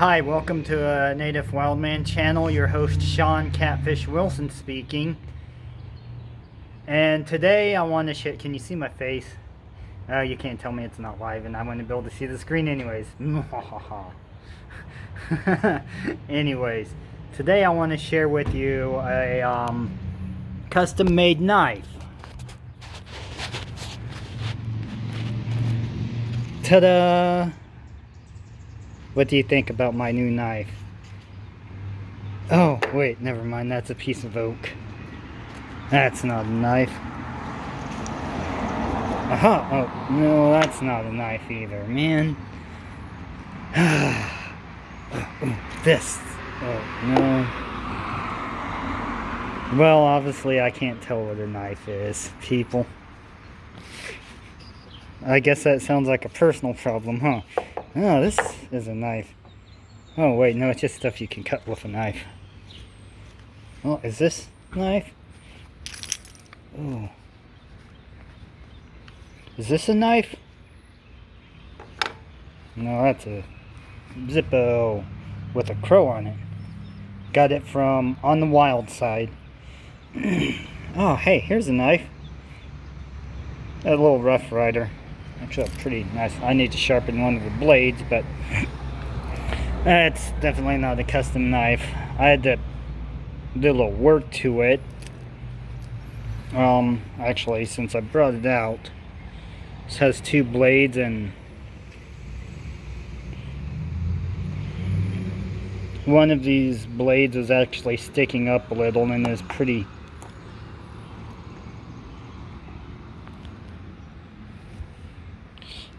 Hi, welcome to Native Wildman channel. Your host Sean Catfish Wilson speaking. And today I want to share. Can you see my face? You can't tell me it's not live, and I want to be able to see the screen anyways. Anyways, today I want to share with you a custom-made knife. Ta-da! What do you think about my new knife? Oh, wait, never mind. That's a piece of oak. That's not a knife. Aha! Oh, no, that's not a knife either, man. This. Oh, no. Well, obviously I can't tell what a knife is, people. I guess that sounds like a personal problem, huh? Oh, this is a knife. Oh, wait, no, it's just stuff you can cut with a knife. Oh, is this a knife? Oh. Is this a knife? No, that's a Zippo with a crow on it. Got it from On the Wild Side. Oh, hey, here's a knife. A little Rough Rider. Actually, pretty nice. I need to sharpen one of the blades, but that's definitely not a custom knife. I had to do a little work to it. Actually, since I brought it out, this has two blades, and one of these blades is actually sticking up a little and is pretty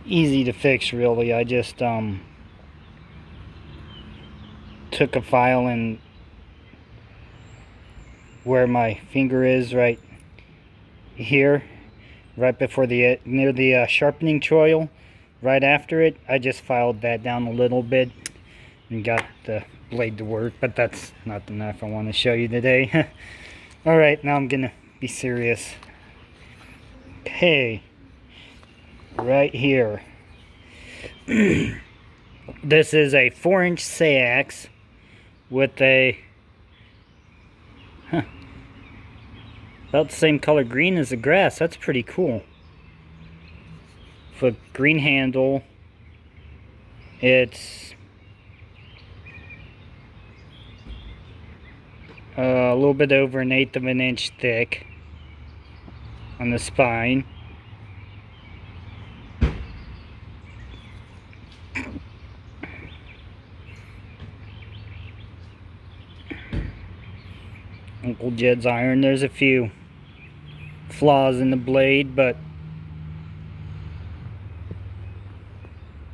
easy to fix, really. I just took a file and where my finger is right here, right before the near the sharpening choil, right after it, I just filed that down a little bit and got the blade to work. But that's not the knife I want to show you today. Alright, now I'm gonna be serious. Okay, right here. This is a 4-inch sax with a about the same color green as the grass. That's pretty cool. With a green handle. It's a little bit over 1/8 of an inch thick on the spine. Uncle Jed's iron. There's a few flaws in the blade, but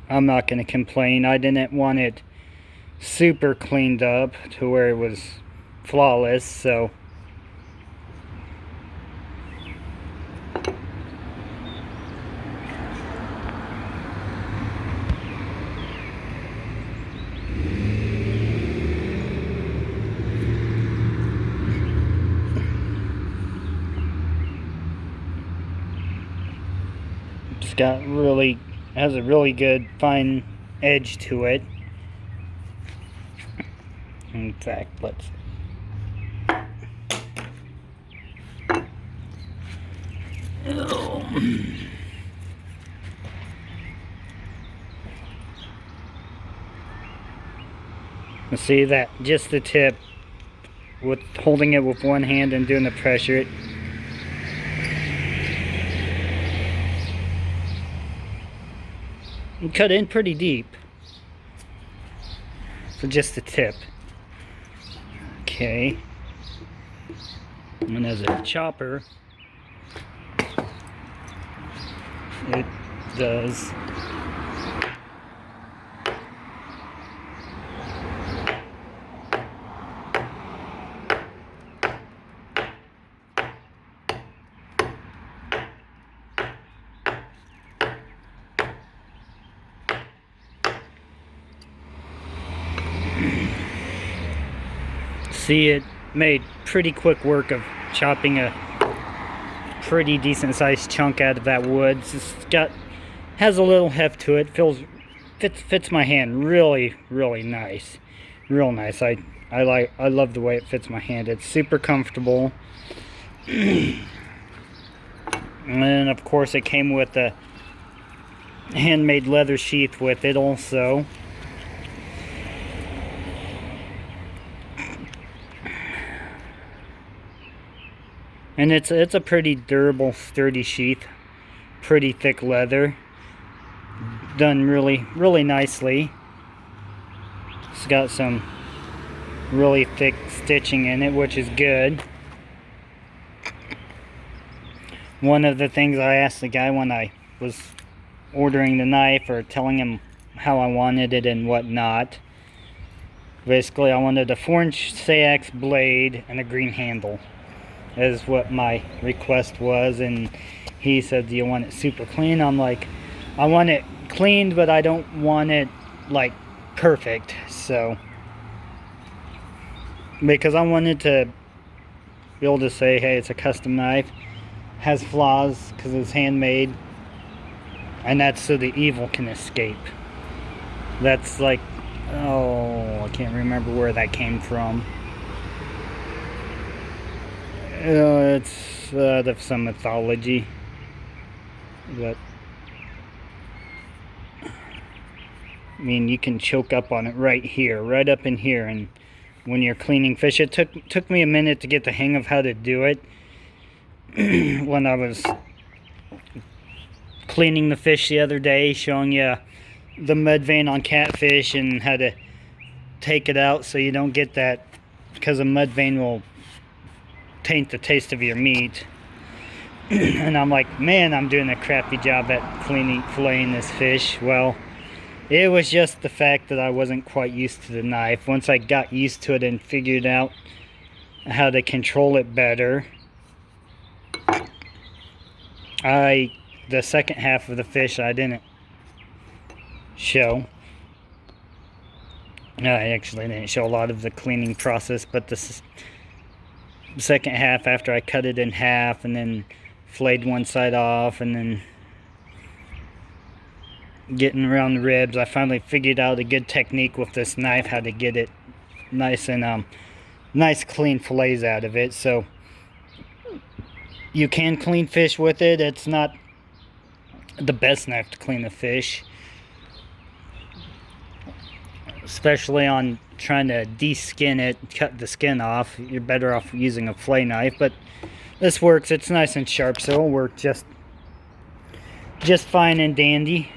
I'm not going to complain. I didn't want it super cleaned up to where it was flawless, so has a really good fine edge to it. In fact, let's see that just the tip, with holding it with one hand and doing the pressure, it cut in pretty deep for just the tip. Okay, and as a chopper, it does see, it made pretty quick work of chopping a pretty decent sized chunk out of that wood. It's got, has a little heft to it, feels fits my hand really nice, real nice. I love the way it fits my hand. It's super comfortable. And then of course it came with a handmade leather sheath with it also. And it's a pretty durable, sturdy sheath. Pretty thick leather. Done really nicely. It's got some really thick stitching in it, which is good. One of the things I asked the guy when I was ordering the knife, or telling him how I wanted it and whatnot, basically I wanted a 4-inch Sayax blade and a green handle, is what my request was. And he said, do you want it super clean? I'm like, I want it cleaned, but I don't want it like perfect. So, because I wanted to be able to say, hey, it's a custom knife, has flaws because it's handmade, and that's so the evil can escape. That's like, oh, I can't remember where that came from. It's out of some mythology, but I mean, you can choke up on it right here, right up in here. And when you're cleaning fish, it took me a minute to get the hang of how to do it. When I was cleaning the fish the other day, showing you the mud vein on catfish and how to take it out so you don't get that, because a mud vein will taint the taste of your meat. And I'm like, man, I'm doing a crappy job at filleting this fish. Well, it was just the fact that I wasn't quite used to the knife. Once I got used to it and figured out how to control it better, the second half of the fish I didn't show. I actually didn't show a lot of the cleaning process, but the second half, after I cut it in half and then flayed one side off and then getting around the ribs, I finally figured out a good technique with this knife, how to get it nice and nice clean fillets out of it. So you can clean fish with it. It's not the best knife to clean the fish, especially on trying to de-skin it, cut the skin off. You're better off using a fillet knife, but this works. It's nice and sharp, so it'll work just fine and dandy.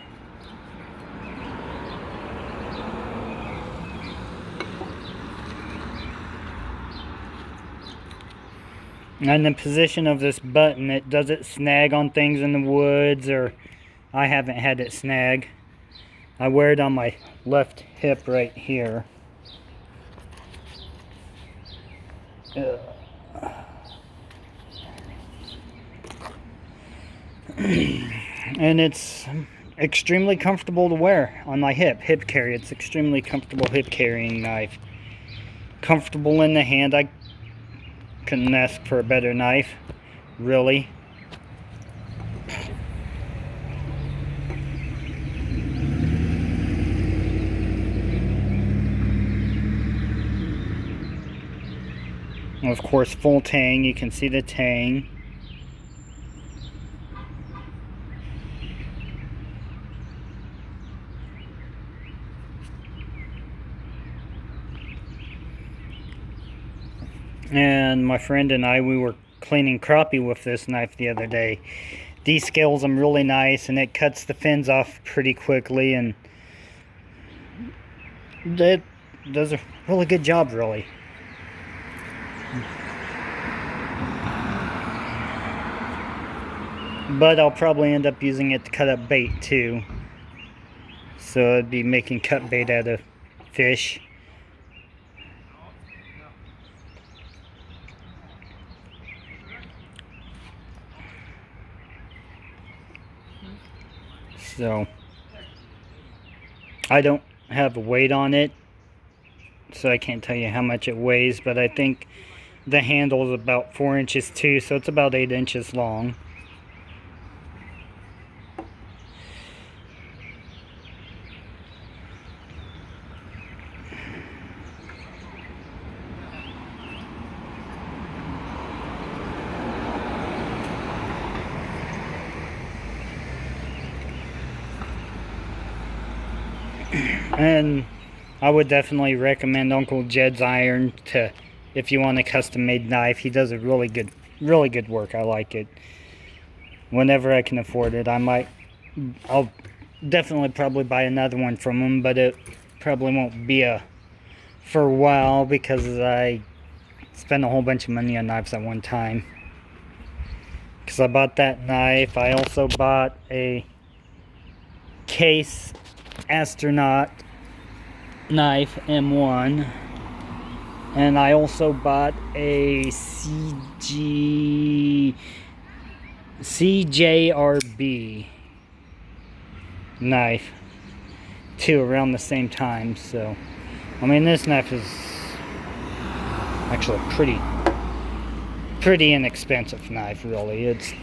And the position of this button, it doesn't snag on things in the woods, or I haven't had it snag. I wear it on my left hip right here. And it's extremely comfortable to wear on my hip carry. It's extremely comfortable hip carrying knife. Comfortable in the hand. I couldn't ask for a better knife, really. Of course, full tang. You can see the tang. And my friend and I, we were cleaning crappie with this knife the other day. Descales them really nice, and it cuts the fins off pretty quickly, and it does a really good job, really. But I'll probably end up using it to cut up bait too. So I'd be making cut bait out of fish. So I don't have a weight on it, so I can't tell you how much it weighs, but I think the handle is about 4 inches too, so it's about 8 inches long. And I would definitely recommend Uncle Jed's iron to, if you want a custom made knife. He does a really good work. I like it. Whenever I can afford it, I'll definitely probably buy another one from him, but it probably won't be for a while because I spent a whole bunch of money on knives at one time. Because I bought that knife. I also bought a Case Astronaut knife M1, and I also bought a CJRB knife too around the same time. So I mean, this knife is actually pretty inexpensive knife, really. It's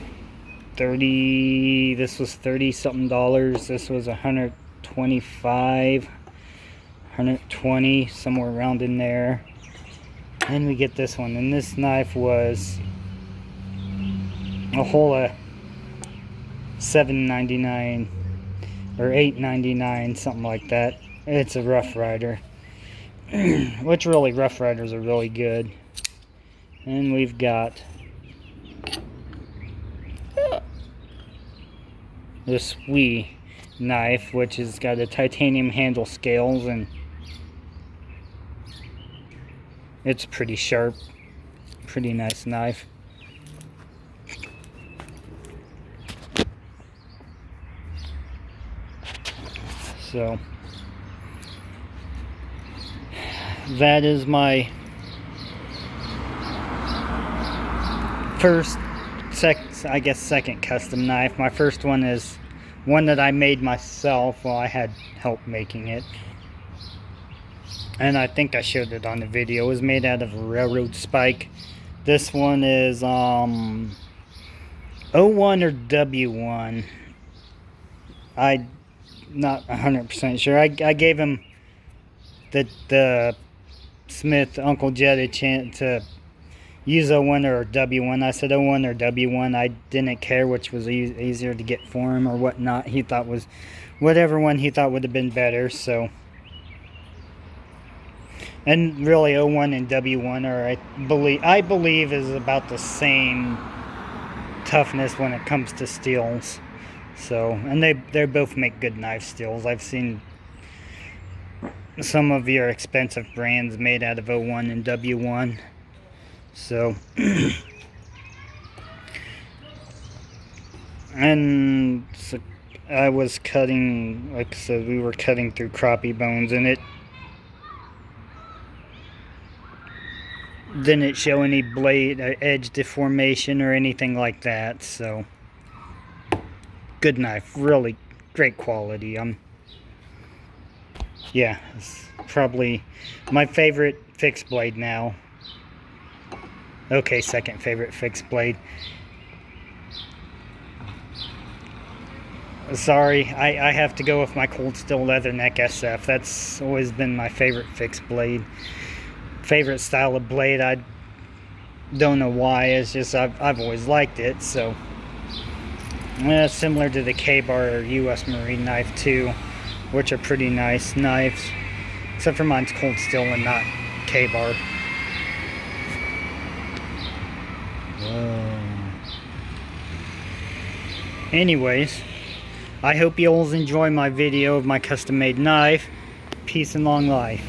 this was 30 something dollars. This was 125, 120, somewhere around in there. And we get this one, and this knife was a whole $7.99 or $8.99, something like that. It's a Rough Rider, which really, Rough Riders are really good. And we've got this wee knife, which has got a titanium handle scales, and it's pretty sharp, pretty nice knife. So that is my second custom knife. My first one is one that I made myself. Well, I had help making it, and I think I showed it on the video. It was made out of a railroad spike. This one is O1 or W1. I'm not 100% sure. I gave him the Smith Uncle Jed a chance to use O1 or W1. I said O1 or W1. I didn't care which was easier to get for him or whatnot. He thought was whatever one he thought would have been better. So, and really O1 and W1 are, I believe is about the same toughness when it comes to steels. So, and they both make good knife steels. I've seen some of your expensive brands made out of O1 and W1. So, and so I was cutting, like I said, we were cutting through crappie bones, and it didn't show any blade edge deformation or anything like that. So, good knife, really great quality. Yeah, it's probably my favorite fixed blade now. Okay, second favorite fixed blade. Sorry, I have to go with my Cold Steel Leatherneck SF. That's always been my favorite fixed blade. Favorite style of blade. I don't know why. It's just I've always liked it. So, similar to the K-Bar or U.S. Marine knife too, which are pretty nice knives. Except for mine's Cold Steel and not K-Bar. Anyways, I hope you all enjoy my video of my custom made knife. Peace and long life.